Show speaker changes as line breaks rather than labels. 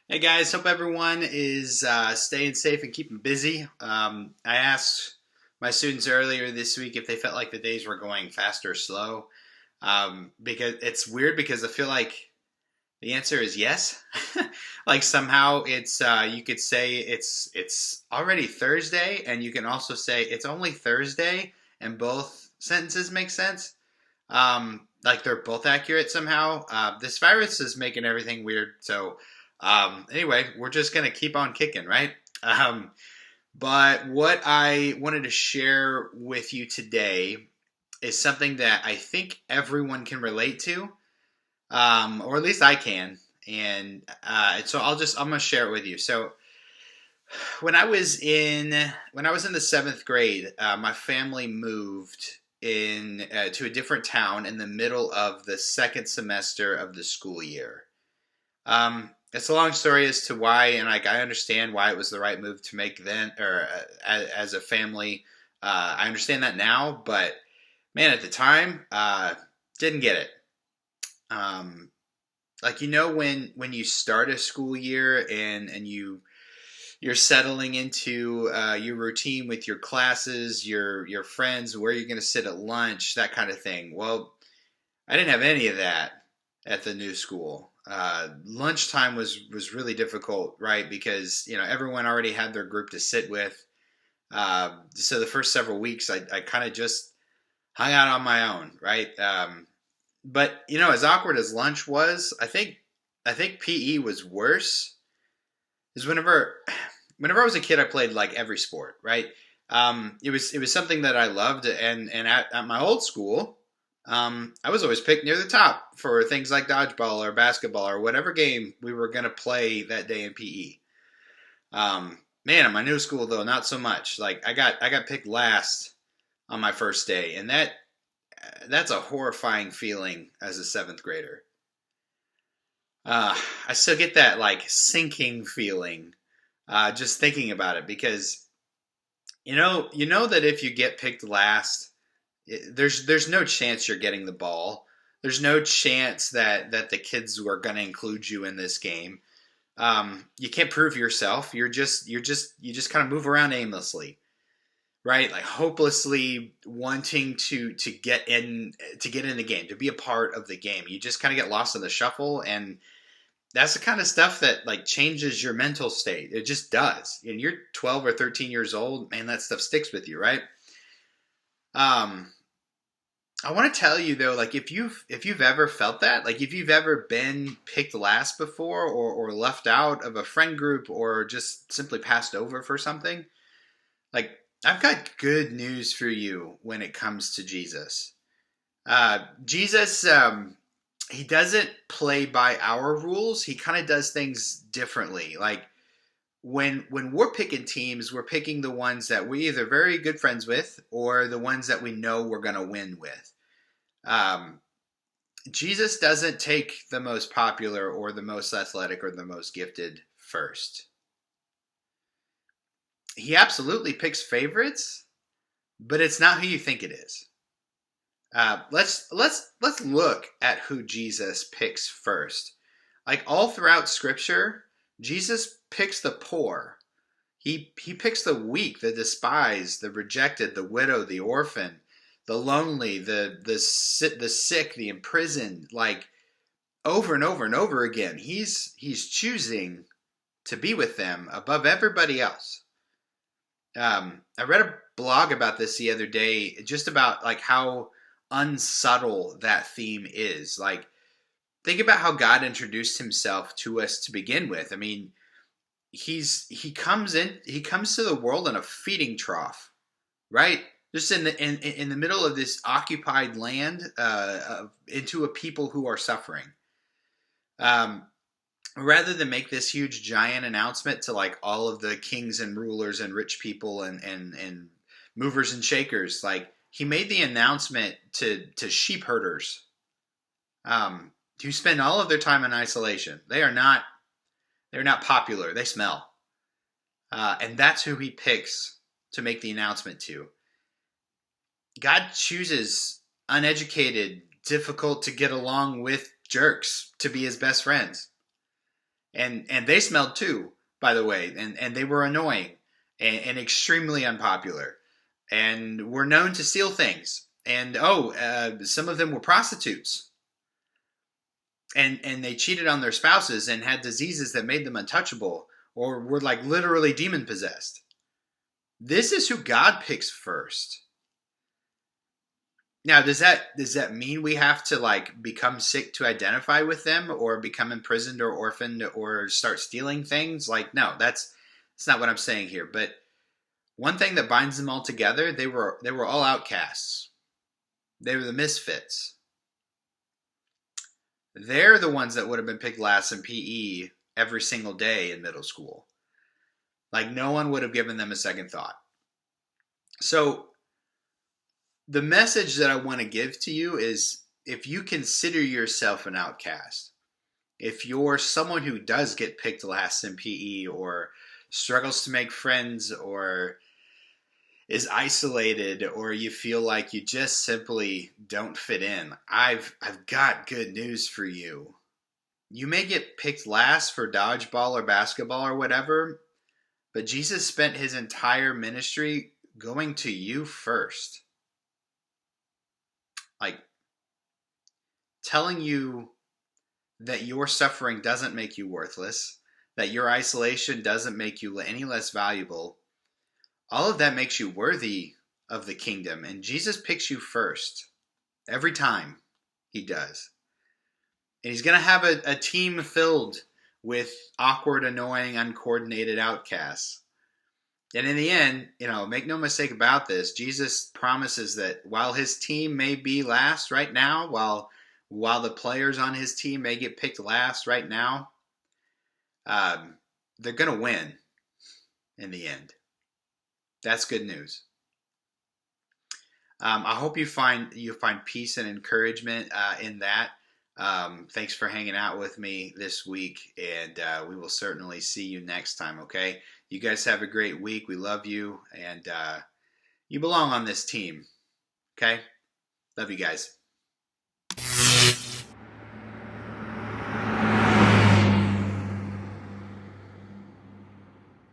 Hey guys, hope everyone is staying safe and keeping busy. I asked my students earlier this week if they felt like the days were going fast or slow. Because it's weird because I feel like the answer is yes. Like somehow it's you could say it's already Thursday, and you can also say it's only Thursday, and both sentences make sense. Like they're both accurate somehow. This virus is making everything weird. So anyway, we're just gonna keep on kicking, right? But what I wanted to share with you today is something that I think everyone can relate to, or at least I can. And so I'm gonna share it with you. So when I was in the seventh grade, my family moved in to a different town in the middle of the second semester of the school year. It's a long story as to why, and like I understand why it was the right move to make then, or as a family. I understand that now, but man, at the time, didn't get it. Like when you start a school year and you're settling into your routine with your classes, your friends, where you're going to sit at lunch, that kind of thing. Well, I didn't have any of that at the new school. Lunchtime was really difficult, right? Because everyone already had their group to sit with. So the first several weeks, I kind of just hung out on my own, right? But as awkward as lunch was, I think PE was worse. Is whenever I was a kid, I played like every sport, right? It was something that I loved, and at my old school, I was always picked near the top for things like dodgeball or basketball or whatever game we were going to play that day in PE. Man, at my new school though, not so much. Like I got picked last on my first day, and that's a horrifying feeling as a seventh grader. I still get that like sinking feeling just thinking about it, because you know that if you get picked last, there's no chance you're getting the ball. There's no chance that the kids are going to include you in this game. You can't prove yourself. You just kind of move around aimlessly, right? Like hopelessly wanting to get in the game, to be a part of the game. You just kind of get lost in the shuffle, and that's the kind of stuff that like changes your mental state. It just does. And you're 12 or 13 years old, man, that stuff sticks with you, right? I want to tell you though, like if you've ever felt that, like if you've ever been picked last before, or left out of a friend group, or just simply passed over for something, like I've got good news for you when it comes to Jesus. Jesus, he doesn't play by our rules. He kind of does things differently. Like when we're picking teams, we're picking the ones that we're either very good friends with, or the ones that we know we're going to win with. Jesus doesn't take the most popular or the most athletic or the most gifted first. He absolutely picks favorites, but it's not who you think it is. Let's look at who Jesus picks first. Like all throughout Scripture, Jesus picks the poor. He picks the weak, the despised, the rejected, the widow, the orphan, the lonely, the sick, the imprisoned. Like over and over and over again, he's choosing to be with them above everybody else. I read a blog about this the other day, just about like how unsubtle that theme is. Like, think about how God introduced himself to us to begin with. I mean, he comes to the world in a feeding trough, right? Just in the middle of this occupied land, into a people who are suffering. Rather than make this huge giant announcement to like all of the kings and rulers and rich people and movers and shakers, like he made the announcement to sheep herders, who spend all of their time in isolation. They're not popular. They smell, and that's who he picks to make the announcement to. God chooses uneducated, difficult to get along with jerks to be his best friends. And they smelled too, by the way, and they were annoying and extremely unpopular and were known to steal things. And some of them were prostitutes. And they cheated on their spouses and had diseases that made them untouchable or were like literally demon possessed. This is who God picks first. Now, does that mean we have to like become sick to identify with them or become imprisoned or orphaned or start stealing things? Like, no, that's not what I'm saying here. But one thing that binds them all together, they were all outcasts. They were the misfits. They're the ones that would have been picked last in PE every single day in middle school. Like, no one would have given them a second thought. So the message that I want to give to you is, if you consider yourself an outcast, if you're someone who does get picked last in PE or struggles to make friends or is isolated or you feel like you just simply don't fit in, I've got good news for you. You may get picked last for dodgeball or basketball or whatever, but Jesus spent his entire ministry going to you first. Like, telling you that your suffering doesn't make you worthless, that your isolation doesn't make you any less valuable. All of that makes you worthy of the kingdom. And Jesus picks you first. Every time he does. And he's going to have a team filled with awkward, annoying, uncoordinated outcasts. And in the end, make no mistake about this, Jesus promises that while his team may be last right now, while the players on his team may get picked last right now, they're going to win in the end. That's good news. I hope you find peace and encouragement in that. Thanks for hanging out with me this week, and we will certainly see you next time, okay? You guys have a great week. We love you, and you belong on this team, okay? Love you guys.